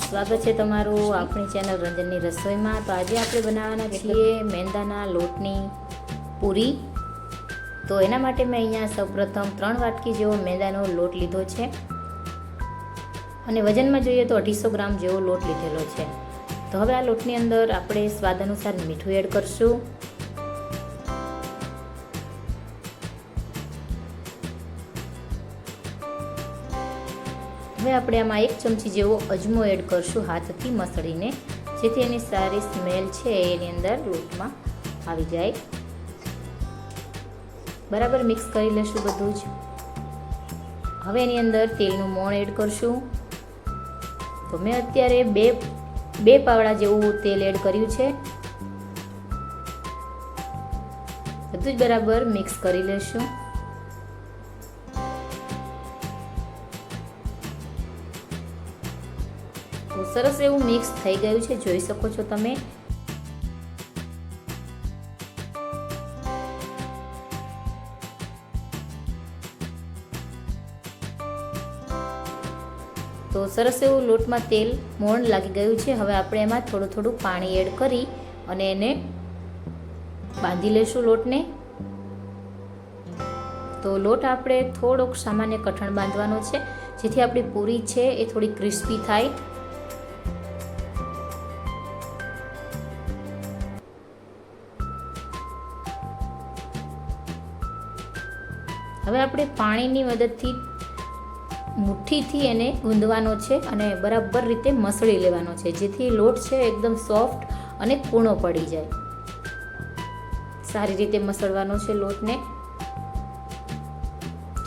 સ્વાગત છે તમારું આપણી ચેનલ રંજનની રસોઈમાં। તો આજે આપણે બનાવવાના છીએ મેંદાના લોટની પૂરી। તો એના માટે મેં અહીંયા સૌપ્રથમ 3 વાટકી જેવો મેંદાનો લોટ લીધો છે અને વજનમાં જોઈએ તો 250 ગ્રામ જેવો લોટ લીધેલો છે। તો હવે આ લોટની અંદર આપણે સ્વાદ અનુસાર મીઠું એડ કરશું। હવે આપણે આમાં 1 ચમચી જેવો અજમો એડ કરશું હાથથી મસળીને, જેથી એની સારી સ્મેલ છે એની અંદર લોટમાં આવી જાય। બરાબર મિક્સ કરી લેશું બધું જ। હવે એની અંદર તેલનું મોણ એડ કરશું। તો મેં અત્યારે બે પાવડા જેવું તેલ એડ કર્યું છે। બધું જ બરાબર મિક્સ કરી લેશું। તો સરસ એવું મિક્સ થઈ ગયું છે, જોઈ શકો છો તમે। તો સરસ એવું લોટમાં તેલ મોણ લાગી ગયું છે। હવે આપણે એમાં થોડું થોડું પાણી એડ કરી અને એને બાંધી લેશું લોટને। તો લોટ આપણે થોડોક સામાન્ય કઠણ બાંધવાનો છે, જેથી આપણી પૂરી છે એ થોડી ક્રિસ્પી થાય। હવે આપણે પાણીની મદદથી મુઠ્ઠીથી એને ગૂંદવાનો છે અને બરાબર રીતે મસળી લેવાનો છે, જેથી લોટ છે એકદમ સોફ્ટ અને કૂણો પડી જાય। સારી રીતે મસળવાનો છે લોટને।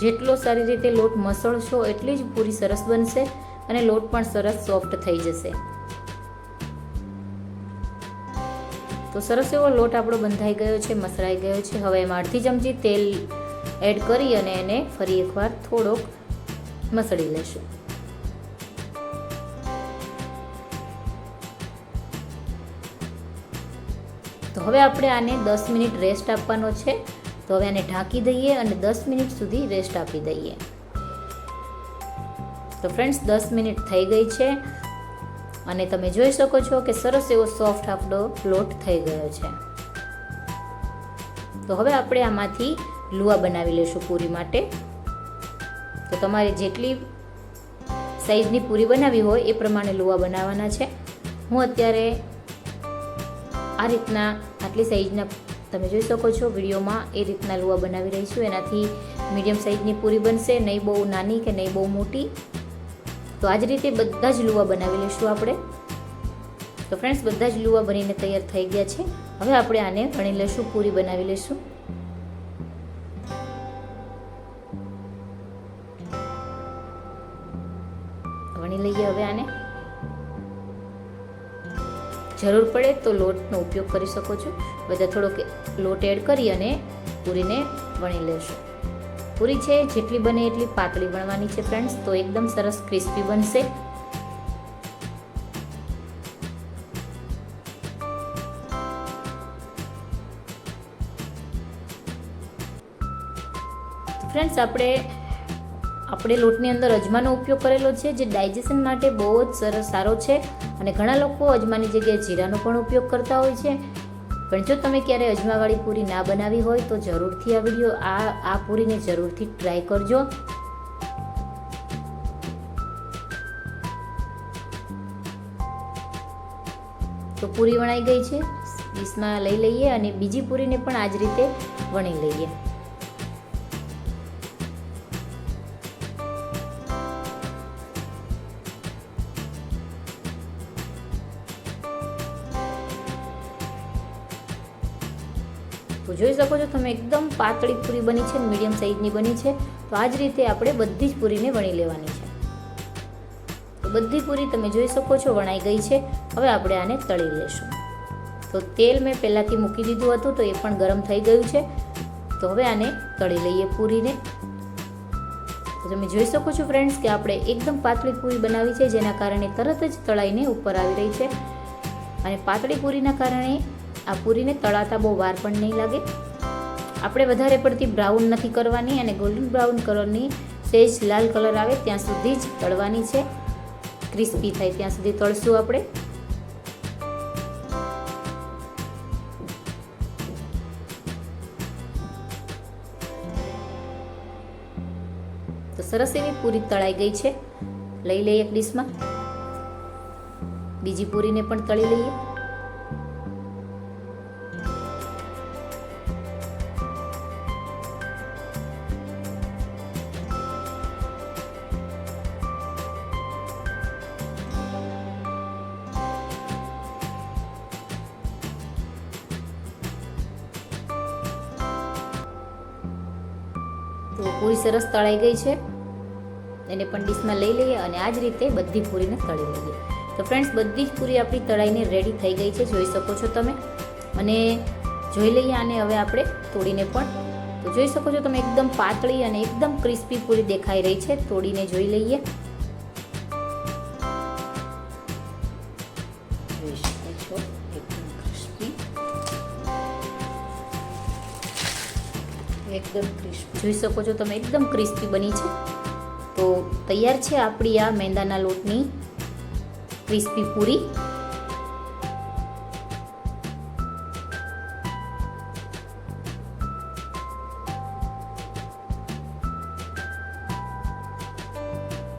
જેટલો સારી રીતે લોટ મસળશો એટલી જ પૂરી સરસ બનશે અને લોટ પણ સરસ સોફ્ટ થઈ જશે। તો સરસ એવો લોટ આપણો બંધાઈ ગયો છે, મસળાઈ ગયો છે। હવે એમાં 1/2 ચમચી તેલ એડ કરી અને એને ફરી એકવાર થોડોક મસળી લેશું। તો હવે આપણે આને 10 મિનિટ રેસ્ટ આપવાનો છે। તો હવે આને ઢાંકી દઈએ અને 10 મિનિટ સુધી રેસ્ટ આપી દઈએ। તો ફ્રેન્ડ્સ 10 મિનિટ થઈ ગઈ છે અને તમે જોઈ શકો છો કે સરસ એવો સોફ્ટ આપણો લોટ થઈ ગયો છે। તો હવે આપણે આમાંથી લુવા બનાવી લેશું પૂરી માટે। તો તમારે જેટલી સાઈઝની પૂરી બનાવી હોય એ પ્રમાણે લુવા બનાવવાના છે। હું અત્યારે આ રીતના આટલી સાઈઝના તમે જોઈ શકો છો વિડીયોમાં એ રીતના લુવા બનાવી રહી છું। એનાથી મીડિયમ સાઈઝની પૂરી બનશે, નહીં બહુ નાની કે નહીં બહુ મોટી। તો આ જ રીતે બધા જ લુવા બનાવી લઈશું આપણે। તો ફ્રેન્ડ્સ બધા જ લુવા બનીને તૈયાર થઈ ગયા છે। હવે આપણે આને વણી લઈશું, પૂરી બનાવી લઈશું। વણી લઈએ હવે આને। જરૂર પડે તો લોટનો ઉપયોગ કરી શકો છો। બધા થોડોક લોટ એડ કરી અને પૂરીને વણી લેશું। પૂરી છે જેટલી બને એટલી પાતળી વણવાની છે ફ્રેન્ડ્સ, તો એકદમ સરસ ક્રિસ્પી બનશે। ફ્રેન્ડ્સ આપણે લોટની અંદર અજમાનો ઉપયોગ કરેલો છે, જે ડાયજેશન માટે બહુ જ સરસ સારો છે। અને ઘણા લોકો અજમાની જગ્યાએ જીરાનો પણ ઉપયોગ કરતા હોય છે। પણ જો તમે ક્યારે અજમાવાળી પૂરી ના બનાવી હોય તો જરૂરથી આ પૂરીને જરૂરથી ટ્રાય કરજો। તો પૂરી વણાઈ ગઈ છે, ડીશમાં લઈ લઈએ અને બીજી પૂરીને પણ આ જ રીતે વણી લઈએ। તો જોઈ શકો છો તમે એકદમ પાતળી પૂરી બની છે, મીડિયમ સાઈઝની બની છે। તો આ જ રીતે આપણે બધી જ પૂરીને વણી લેવાની છે। તો બધી પૂરી તમે જોઈ શકો છો વણાઈ ગઈ છે। હવે આપણે આને તળી લેશું। તો તેલ મેં પહેલાંથી મૂકી દીધું હતું, તો એ પણ ગરમ થઈ ગયું છે। તો હવે આને તળી લઈએ પૂરીને। તો તમે જોઈ શકો છો ફ્રેન્ડ્સ કે આપણે એકદમ પાતળી પૂરી બનાવી છે, જેના કારણે તરત જ તળાઈને ઉપર આવી રહી છે। અને પાતળી પૂરીના કારણે આ પૂરીને તળાતા બહુ વાર પણ નહીં લાગે। આપણે વધારે પડતી બ્રાઉન નથી કરવાની અને ગોલ્ડન બ્રાઉન કલરની સહેજ લાલ કલર આવે ત્યાં સુધી જ તળવાની છે। ક્રિસ્પી થાય ત્યાં સુધી તળશું આપણે. તો સરસ એવી પૂરી તળાઈ ગઈ છે. લઈ લઈએ એક ડીશમાં. બીજી પૂરીને પણ તળી લઈએ. તો પૂરી સરસ તળાઈ ગઈ છે. એને પણ ડીશમાં લઈ લઈએ અને આ જ રીતે બધી પૂરીને તળી લઈએ. તો ફ્રેન્ડ્સ, બધી જ પૂરી આપણી તળાઈને રેડી થઈ ગઈ છે, જોઈ શકો છો તમે. અને જોઈ લઈએ આને હવે આપણે તોડીને પણ. તો જોઈ શકો છો તમે એકદમ પાતળી અને એકદમ ક્રિસ્પી પૂરી દેખાઈ રહી છે. તોડીને જોઈ લઈએ. જોઈ શકો છો એકદમ ક્રિસ્પી, એકદમ ક્રિસ્પી. જોઈ શકો છો તમે એકદમ ક્રિસ્પી બની છે. તો તૈયાર છે આપણી આ મેંદાના લોટની ક્રિસ્પી પૂરી.